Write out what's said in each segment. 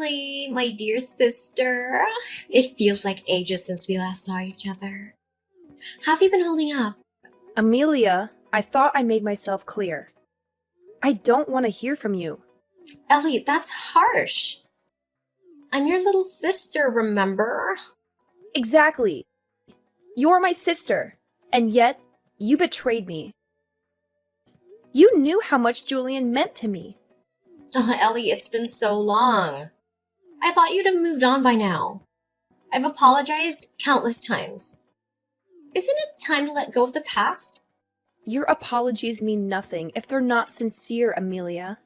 Ellie, my dear sister. It feels like ages since we last saw each other. How have you been holding up? Amelia, I thought I made myself clear. I don't want to hear from you. Ellie, that's harsh. I'm your little sister, remember? Exactly. You're my sister, and yet you betrayed me. You knew how much Julian meant to me. Oh, Ellie, it's been so long. I thought you'd have moved on by now. I've apologized countless times. Isn't it time to let go of the past? Your apologies mean nothing if they're not sincere, Amelia.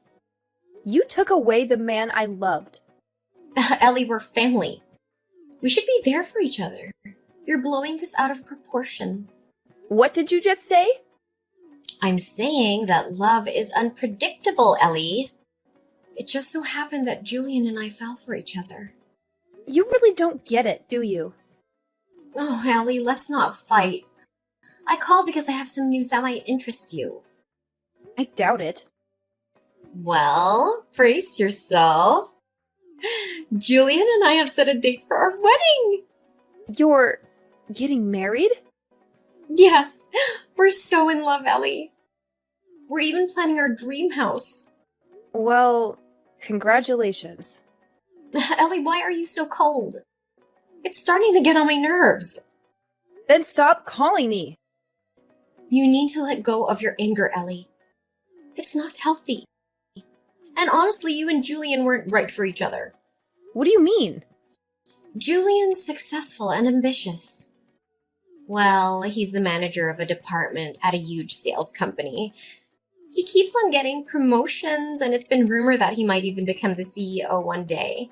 You took away the man I loved. Ellie, we're family. We should be there for each other. You're blowing this out of proportion. What did you just say? I'm saying that love is unpredictable, Ellie. It just so happened that Julian and I fell for each other. You really don't get it, do you? Oh, Ellie, let's not fight. I called because I have some news that might interest you. I doubt it. Well, brace yourself. Julian and I have set a date for our wedding. You're getting married? Yes, we're so in love, Ellie. We're even planning our dream house. Well, congratulations. Ellie, why are you so cold? It's starting to get on my nerves. Then stop calling me. You need to let go of your anger, Ellie. It's not healthy. And honestly, you and Julian weren't right for each other. What do you mean? Julian's successful and ambitious. Well, he's the manager of a department at a huge sales company. He keeps on getting promotions, and it's been rumored that he might even become the CEO one day.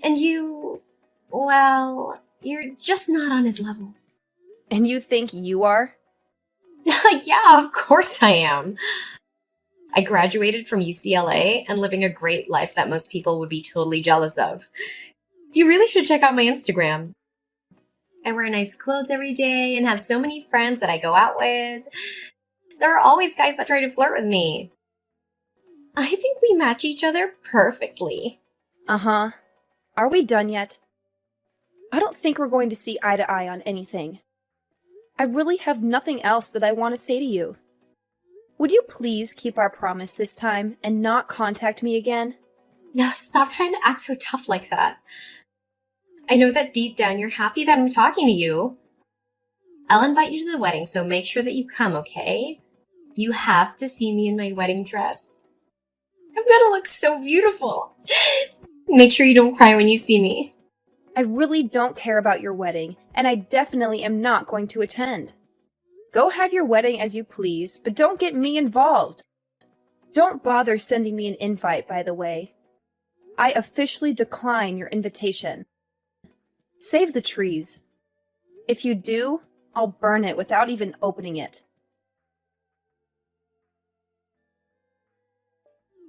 And you, well, you're just not on his level. And you think you are? Yeah, of course I am. I graduated from UCLA and living a great life that most people would be totally jealous of. You really should check out my Instagram. I wear nice clothes every day and have so many friends that I go out with. There are always guys that try to flirt with me. I think we match each other perfectly. Uh-huh. Are we done yet? I don't think we're going to see eye to eye on anything. I really have nothing else that I want to say to you. Would you please keep our promise this time and not contact me again? No, stop trying to act so tough like that. I know that deep down you're happy that I'm talking to you. I'll invite you to the wedding, so make sure that you come, okay? You have to see me in my wedding dress. I'm gonna look so beautiful. Make sure you don't cry when you see me. I really don't care about your wedding, and I definitely am not going to attend. Go have your wedding as you please, but don't get me involved. Don't bother sending me an invite, by the way. I officially decline your invitation. Save the trees. If you do, I'll burn it without even opening it.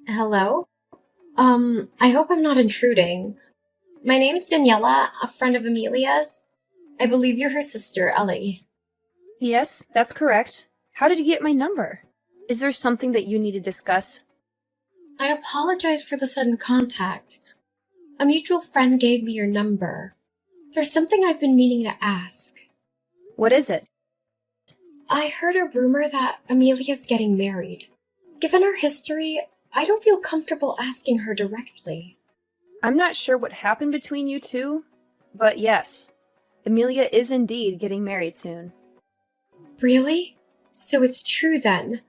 Hello? I hope I'm not intruding. My name's Daniela, a friend of Amelia's. I believe you're her sister, Ellie. Yes, that's correct. How did you get my number? Is there something that you need to discuss? I apologize for the sudden contact. A mutual friend gave me your number. There's something I've been meaning to ask. What is it? I heard a rumor that Amelia's getting married. Given our history, I don't feel comfortable asking her directly. I'm not sure what happened between you two, but yes, Amelia is indeed getting married soon. Really? So it's true then?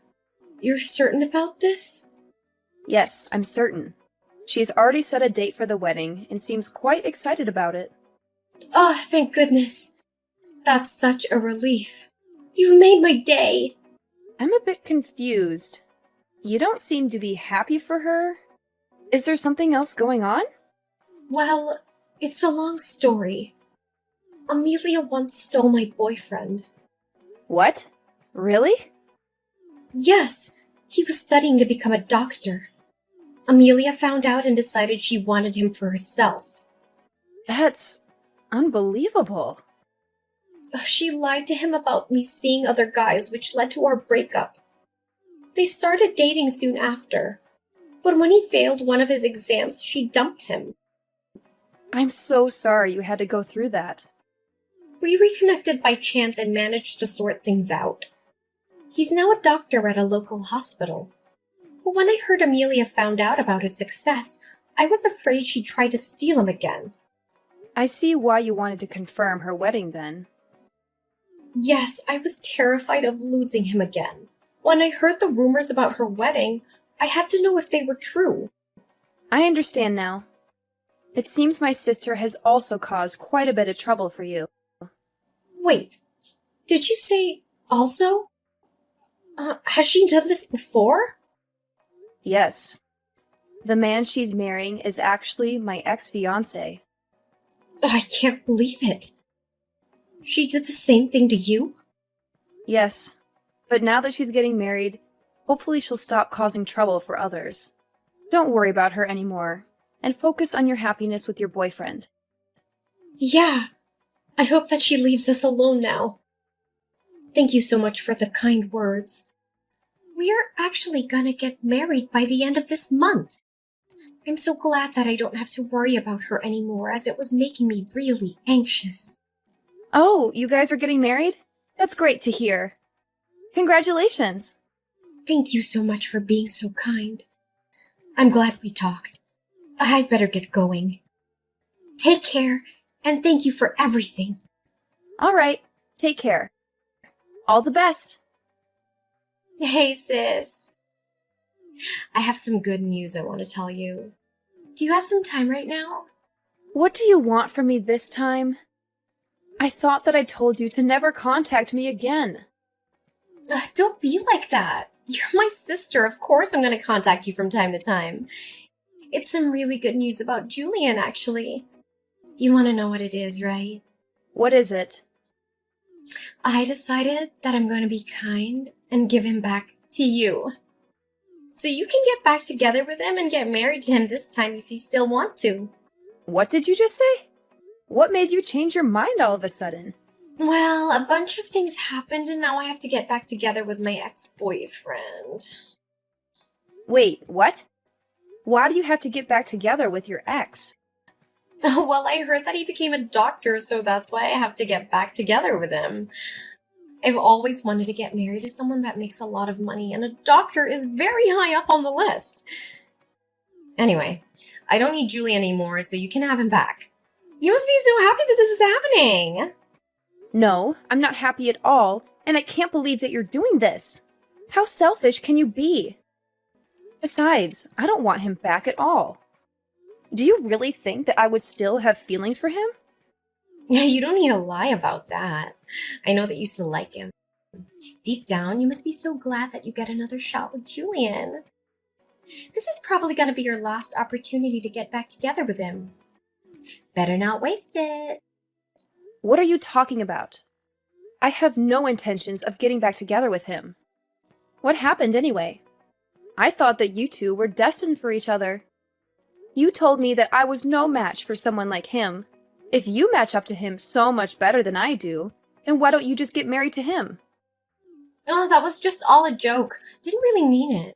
You're certain about this? Yes, I'm certain. She has already set a date for the wedding and seems quite excited about it. Oh, thank goodness. That's such a relief. You've made my day. I'm a bit confused. You don't seem to be happy for her. Is there something else going on? Well, it's a long story. Amelia once stole my boyfriend. What? Really? Yes, he was studying to become a doctor. Amelia found out and decided she wanted him for herself. That's unbelievable. She lied to him about me seeing other guys, which led to our breakup. They started dating soon after, but when he failed one of his exams, she dumped him. I'm so sorry you had to go through that. We reconnected by chance and managed to sort things out. He's now a doctor at a local hospital. But when I heard Amelia found out about his success, I was afraid she'd try to steal him again. I see why you wanted to confirm her wedding then. Yes, I was terrified of losing him again. When I heard the rumors about her wedding, I had to know if they were true. I understand now. It seems my sister has also caused quite a bit of trouble for you. Wait, did you say also? Has she done this before? Yes. The man she's marrying is actually my ex-fiancé. I can't believe it. She did the same thing to you? Yes. But now that she's getting married, hopefully she'll stop causing trouble for others. Don't worry about her anymore, and focus on your happiness with your boyfriend. Yeah, I hope that she leaves us alone now. Thank you so much for the kind words. We're actually gonna get married by the end of this month. I'm so glad that I don't have to worry about her anymore, as it was making me really anxious. Oh, you guys are getting married? That's great to hear. Congratulations! Thank you so much for being so kind. I'm glad we talked. I'd better get going. Take care, and thank you for everything. All right, take care. All the best! Hey, sis. I have some good news I want to tell you. Do you have some time right now? What do you want from me this time? I thought that I told you to never contact me again. Don't be like that. You're my sister. Of course I'm going to contact you from time to time. It's some really good news about Julian, actually. You want to know what it is, right? What is it? I decided that I'm going to be kind and give him back to you. So you can get back together with him and get married to him this time if you still want to. What did you just say? What made you change your mind all of a sudden? Well, a bunch of things happened and now I have to get back together with my ex-boyfriend. Wait, what? Why do you have to get back together with your ex? Well, I heard that he became a doctor, so that's why I have to get back together with him. I've always wanted to get married to someone that makes a lot of money, and a doctor is very high up on the list. Anyway, I don't need Julie anymore, so you can have him back. You must be so happy that this is happening. No, I'm not happy at all, and I can't believe that you're doing this. How selfish can you be? Besides, I don't want him back at all. Do you really think that I would still have feelings for him? You don't need to lie about that. I know that you still like him. Deep down, you must be so glad that you get another shot with Julian. This is probably going to be your last opportunity to get back together with him. Better not waste it. What are you talking about? I have no intentions of getting back together with him. What happened anyway? I thought that you two were destined for each other. You told me that I was no match for someone like him. If you match up to him so much better than I do, then why don't you just get married to him? Oh, that was just all a joke. Didn't really mean it.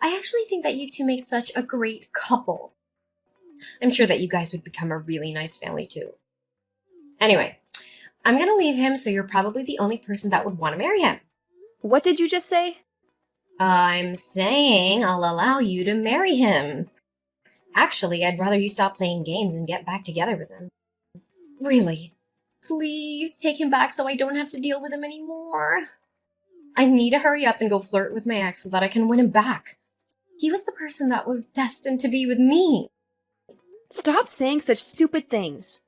I actually think that you two make such a great couple. I'm sure that you guys would become a really nice family too. Anyway, I'm gonna leave him, so you're probably the only person that would want to marry him. What did you just say? I'm saying I'll allow you to marry him. Actually, I'd rather you stop playing games and get back together with him. Really. Please take him back so I don't have to deal with him anymore. I need to hurry up and go flirt with my ex so that I can win him back. He was the person that was destined to be with me. Stop saying such stupid things.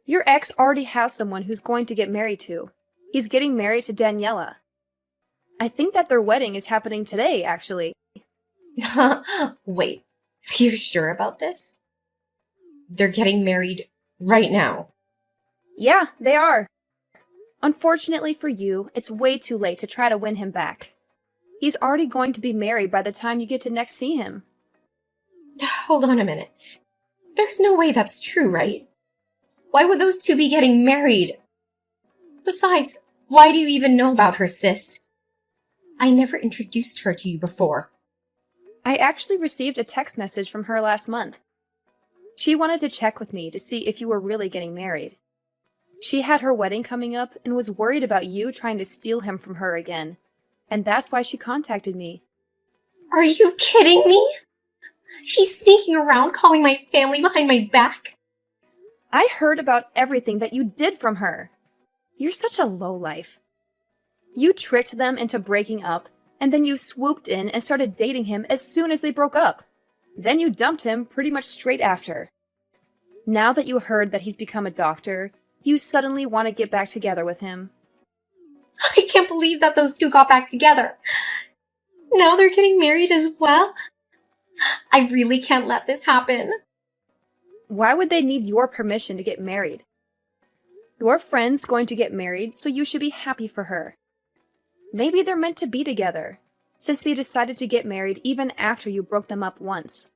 Your ex already has someone who's going to get married to. He's getting married to Daniela. I think that their wedding is happening today, actually. Wait, you're sure about this? They're getting married right now. Yeah, they are. Unfortunately for you, it's way too late to try to win him back. He's already going to be married by the time you get to next see him. Hold on a minute. There's no way that's true, right? Why would those two be getting married? Besides, why do you even know about her, sis? I never introduced her to you before. I actually received a text message from her last month. She wanted to check with me to see if you were really getting married. She had her wedding coming up and was worried about you trying to steal him from her again. And that's why she contacted me. Are you kidding me? She's sneaking around calling my family behind my back? I heard about everything that you did from her. You're such a lowlife. You tricked them into breaking up, and then you swooped in and started dating him as soon as they broke up. Then you dumped him pretty much straight after. Now that you heard that he's become a doctor, you suddenly want to get back together with him. I can't believe that those two got back together. Now they're getting married as well? I really can't let this happen. Why would they need your permission to get married? Your friend's going to get married, so you should be happy for her. Maybe they're meant to be together, since they decided to get married even after you broke them up once.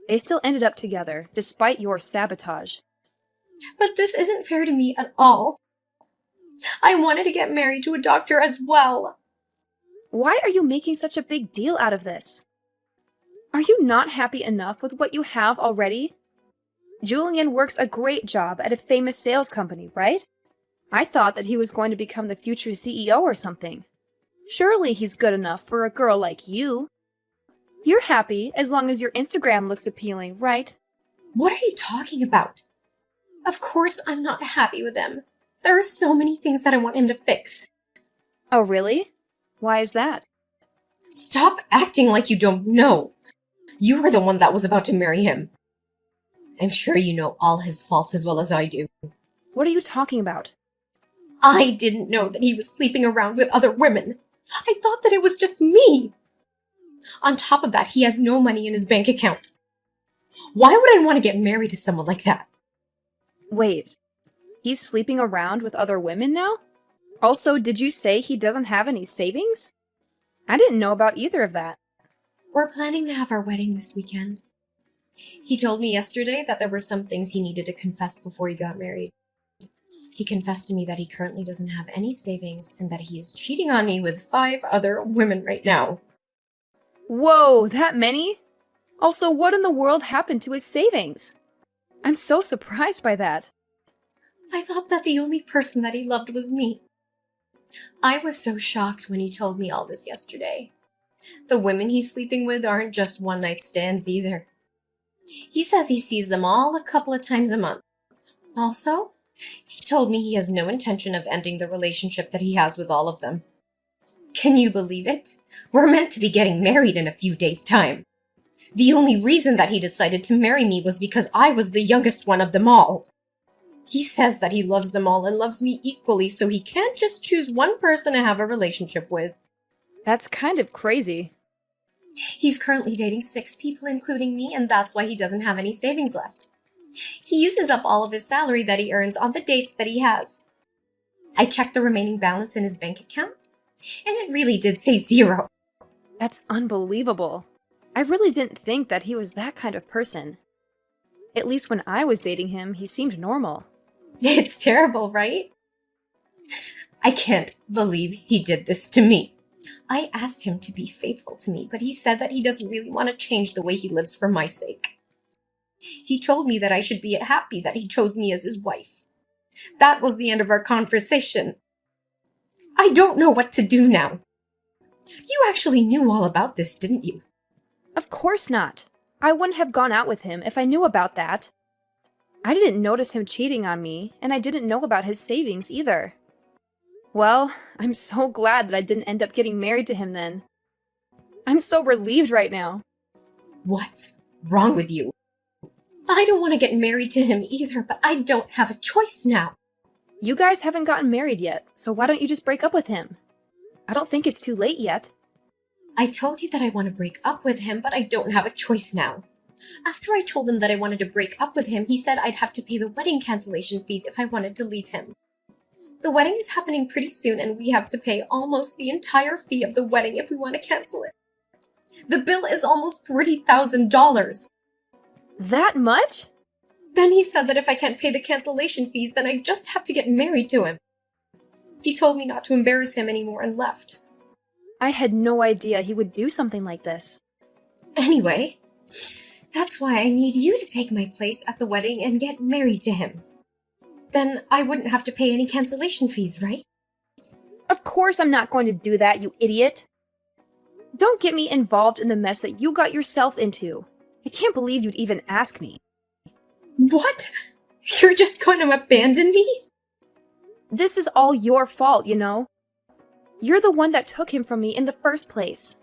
They still ended up together, despite your sabotage. But this isn't fair to me at all. I wanted to get married to a doctor as well. Why are you making such a big deal out of this? Are you not happy enough with what you have already? Julian works a great job at a famous sales company, right? I thought that he was going to become the future CEO or something. Surely he's good enough for a girl like you. You're happy as long as your Instagram looks appealing, right? What are you talking about? Of course I'm not happy with him. There are so many things that I want him to fix. Oh, really? Why is that? Stop acting like you don't know. You are the one that was about to marry him. I'm sure you know all his faults as well as I do. What are you talking about? I didn't know that he was sleeping around with other women. I thought that it was just me. On top of that, he has no money in his bank account. Why would I want to get married to someone like that? Wait, he's sleeping around with other women now? Also, did you say he doesn't have any savings? I didn't know about either of that. We're planning to have our wedding this weekend. He told me yesterday that there were some things he needed to confess before he got married. He confessed to me that he currently doesn't have any savings and that he is cheating on me with 5 other women right now. Whoa, that many? Also, what in the world happened to his savings? I'm so surprised by that. I thought that the only person that he loved was me. I was so shocked when he told me all this yesterday. The women he's sleeping with aren't just one-night stands either. He says he sees them all a couple of times a month. Also, he told me he has no intention of ending the relationship that he has with all of them. Can you believe it? We're meant to be getting married in a few days' time. The only reason that he decided to marry me was because I was the youngest one of them all. He says that he loves them all and loves me equally, so he can't just choose one person to have a relationship with. That's kind of crazy. He's currently dating 6 people, including me, and that's why he doesn't have any savings left. He uses up all of his salary that he earns on the dates that he has. I checked the remaining balance in his bank account, and it really did say 0. That's unbelievable. I really didn't think that he was that kind of person. At least when I was dating him, he seemed normal. It's terrible, right? I can't believe he did this to me. I asked him to be faithful to me, but he said that he doesn't really want to change the way he lives for my sake. He told me that I should be happy that he chose me as his wife. That was the end of our conversation. I don't know what to do now. You actually knew all about this, didn't you? Of course not. I wouldn't have gone out with him if I knew about that. I didn't notice him cheating on me, and I didn't know about his savings either. Well, I'm so glad that I didn't end up getting married to him then. I'm so relieved right now. What's wrong with you? I don't want to get married to him either, but I don't have a choice now. You guys haven't gotten married yet, so why don't you just break up with him? I don't think it's too late yet. I told you that I want to break up with him, but I don't have a choice now. After I told him that I wanted to break up with him, he said I'd have to pay the wedding cancellation fees if I wanted to leave him. The wedding is happening pretty soon, and we have to pay almost the entire fee of the wedding if we want to cancel it. The bill is almost $40,000. That much? Then he said that if I can't pay the cancellation fees, then I just have to get married to him. He told me not to embarrass him anymore and left. I had no idea he would do something like this. Anyway, That's why I need you to take my place at the wedding and get married to him. Then I wouldn't have to pay any cancellation fees, right? Of course I'm not going to do that, you idiot. Don't get me involved in the mess that you got yourself into. I can't believe you'd even ask me. What? You're just going to abandon me? This is all your fault, you know. You're the one that took him from me in the first place.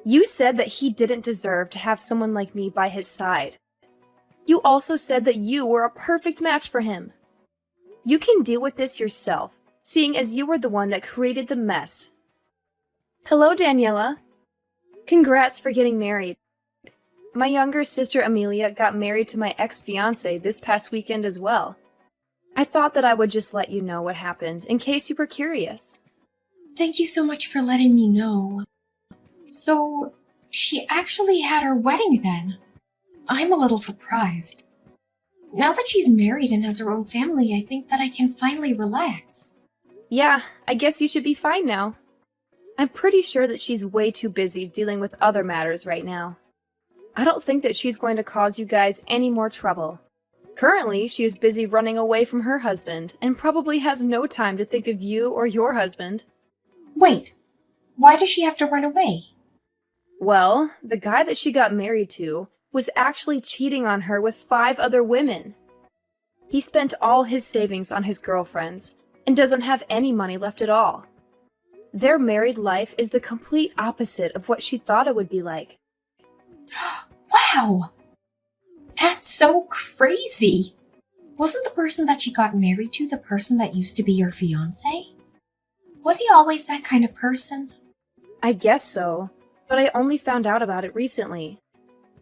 You said that he didn't deserve to have someone like me by his side. You also said that you were a perfect match for him. You can deal with this yourself, seeing as you were the one that created the mess. Hello, Daniela. Congrats for getting married. My younger sister Amelia got married to my ex-fiancé this past weekend as well. I thought that I would just let you know what happened in case you were curious. Thank you so much for letting me know. So, she actually had her wedding then? I'm a little surprised. Now that she's married and has her own family, I think that I can finally relax. Yeah, I guess you should be fine now. I'm pretty sure that she's way too busy dealing with other matters right now. I don't think that she's going to cause you guys any more trouble. Currently, she is busy running away from her husband and probably has no time to think of you or your husband. Wait, why does she have to run away? Well, the guy that she got married to was actually cheating on her with 5 other women. He spent all his savings on his girlfriends and doesn't have any money left at all. Their married life is the complete opposite of what she thought it would be like. Wow! That's so crazy! Wasn't the person that she got married to the person that used to be your fiancé? Was he always that kind of person? I guess so, but I only found out about it recently.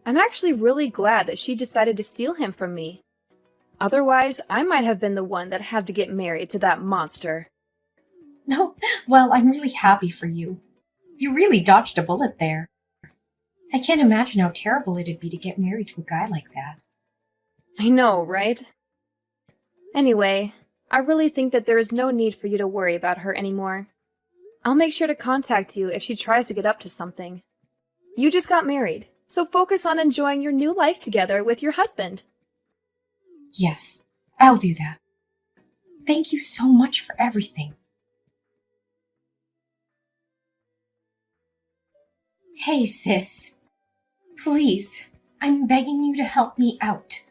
I'm actually really glad that she decided to steal him from me. Otherwise, I might have been the one that had to get married to that monster. No, well, I'm really happy for you. You really dodged a bullet there. I can't imagine how terrible it'd be to get married to a guy like that. I know, right? Anyway, I really think that there is no need for you to worry about her anymore. I'll make sure to contact you if she tries to get up to something. You just got married, so focus on enjoying your new life together with your husband. Yes, I'll do that. Thank you so much for everything. Hey, sis. Please, I'm begging you to help me out.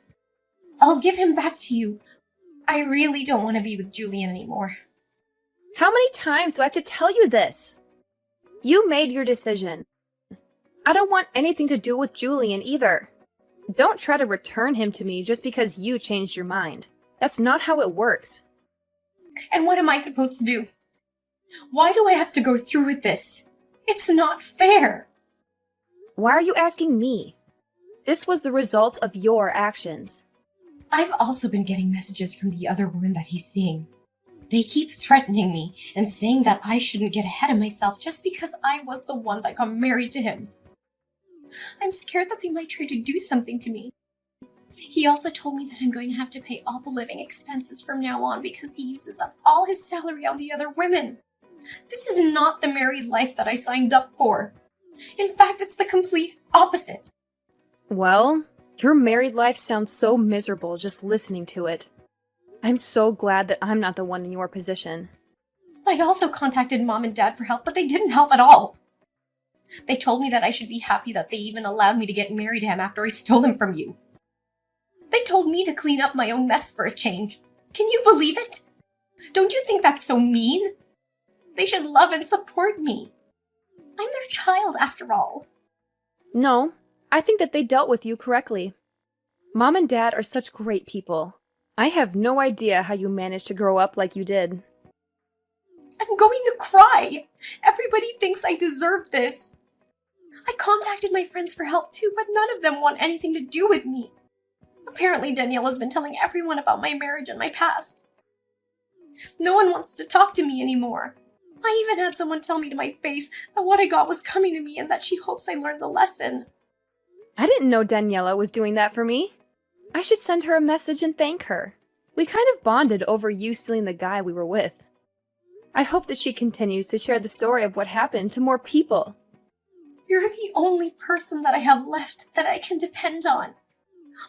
I'll give him back to you. I really don't want to be with Julian anymore. How many times do I have to tell you this? You made your decision. I don't want anything to do with Julian either. Don't try to return him to me just because you changed your mind. That's not how it works. And what am I supposed to do? Why do I have to go through with this? It's not fair. Why are you asking me? This was the result of your actions. I've also been getting messages from the other women that he's seeing. They keep threatening me and saying that I shouldn't get ahead of myself just because I was the one that got married to him. I'm scared that they might try to do something to me. He also told me that I'm going to have to pay all the living expenses from now on because he uses up all his salary on the other women. This is not the married life that I signed up for. In fact, it's the complete opposite. Well, your married life sounds so miserable just listening to it. I'm so glad that I'm not the one in your position. I also contacted Mom and Dad for help, but they didn't help at all. They told me that I should be happy that they even allowed me to get married to him after I stole him from you. They told me to clean up my own mess for a change. Can you believe it? Don't you think that's so mean? They should love and support me. I'm their child, after all. No, I think that they dealt with you correctly. Mom and Dad are such great people. I have no idea how you managed to grow up like you did. I'm going to cry. Everybody thinks I deserve this. I contacted my friends for help too, but none of them want anything to do with me. Apparently, Danielle has been telling everyone about my marriage and my past. No one wants to talk to me anymore. I even had someone tell me to my face that what I got was coming to me and that she hopes I learned the lesson. I didn't know Daniela was doing that for me. I should send her a message and thank her. We kind of bonded over you stealing the guy we were with. I hope that she continues to share the story of what happened to more people. You're the only person that I have left that I can depend on.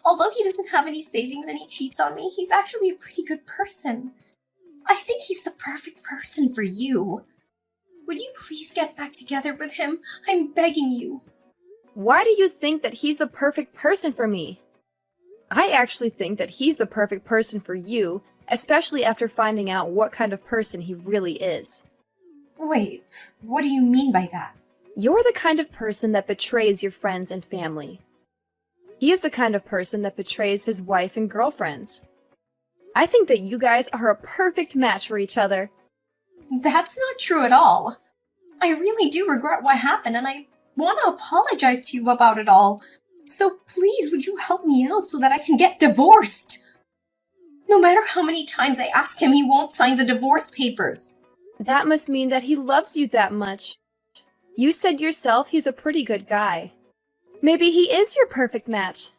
Although he doesn't have any savings and he cheats on me, he's actually a pretty good person. I think he's the perfect person for you. Would you please get back together with him? I'm begging you. Why do you think that he's the perfect person for me? I actually think that he's the perfect person for you, especially after finding out what kind of person he really is. Wait, what do you mean by that? You're the kind of person that betrays your friends and family. He is the kind of person that betrays his wife and girlfriends. I think that you guys are a perfect match for each other. That's not true at all. I really do regret what happened, and I want to apologize to you about it all. So please, would you help me out so that I can get divorced? No matter how many times I ask him, he won't sign the divorce papers. That must mean that he loves you that much. You said yourself he's a pretty good guy. Maybe he is your perfect match.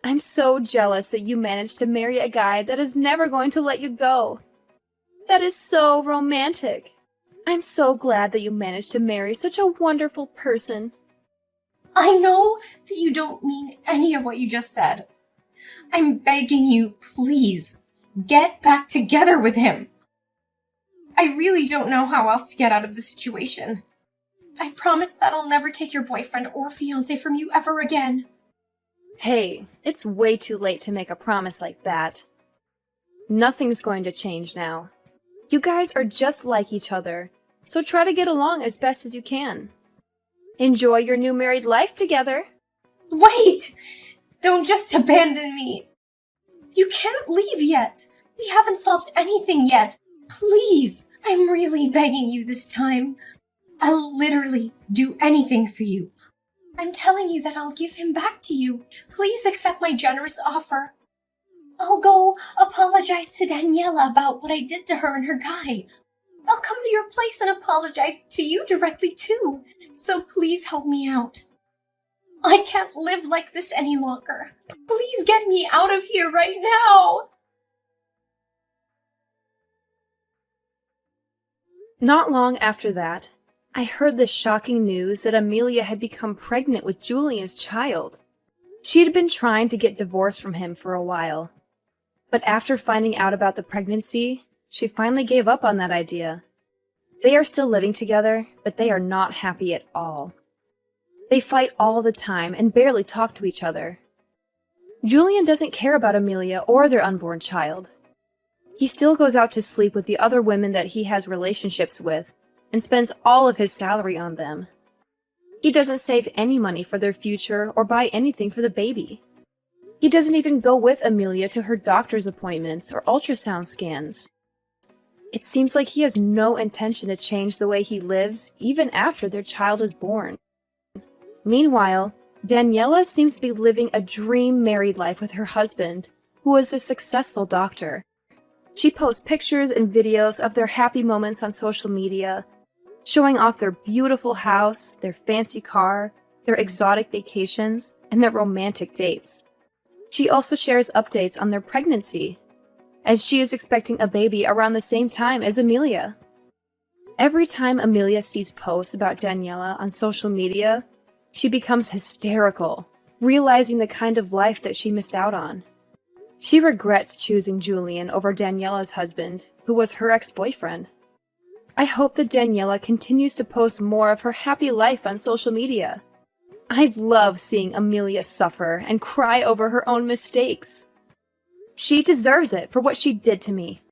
I'm so jealous that you managed to marry a guy that is never going to let you go. That is so romantic. I'm so glad that you managed to marry such a wonderful person. I know that you don't mean any of what you just said. I'm begging you, please, get back together with him. I really don't know how else to get out of this situation. I promise that I'll never take your boyfriend or fiancé from you ever again. Hey, it's way too late to make a promise like that. Nothing's going to change now. You guys are just like each other, so try to get along as best as you can. Enjoy your new married life together. Wait! Don't just abandon me. You can't leave yet. We haven't solved anything yet. Please, I'm really begging you this time. I'll literally do anything for you. I'm telling you that I'll give him back to you. Please accept my generous offer. I'll go apologize to Daniela about what I did to her and her guy. I'll come to your place and apologize to you directly too. So please help me out. I can't live like this any longer. Please get me out of here right now. Not long after that, I heard the shocking news that Amelia had become pregnant with Julian's child. She had been trying to get divorced from him for a while. But after finding out about the pregnancy, she finally gave up on that idea. They are still living together, but they are not happy at all. They fight all the time and barely talk to each other. Julian doesn't care about Amelia or their unborn child. He still goes out to sleep with the other women that he has relationships with and spends all of his salary on them. He doesn't save any money for their future or buy anything for the baby. He doesn't even go with Amelia to her doctor's appointments or ultrasound scans. It seems like he has no intention to change the way he lives even after their child is born. Meanwhile, Daniela seems to be living a dream married life with her husband, who is a successful doctor. She posts pictures and videos of their happy moments on social media, showing off their beautiful house, their fancy car, their exotic vacations, and their romantic dates. She also shares updates on their pregnancy, as she is expecting a baby around the same time as Amelia. Every time Amelia sees posts about Daniela on social media, she becomes hysterical, realizing the kind of life that she missed out on. She regrets choosing Julian over Daniela's husband, who was her ex-boyfriend. I hope that Daniela continues to post more of her happy life on social media. I love seeing Amelia suffer and cry over her own mistakes. She deserves it for what she did to me.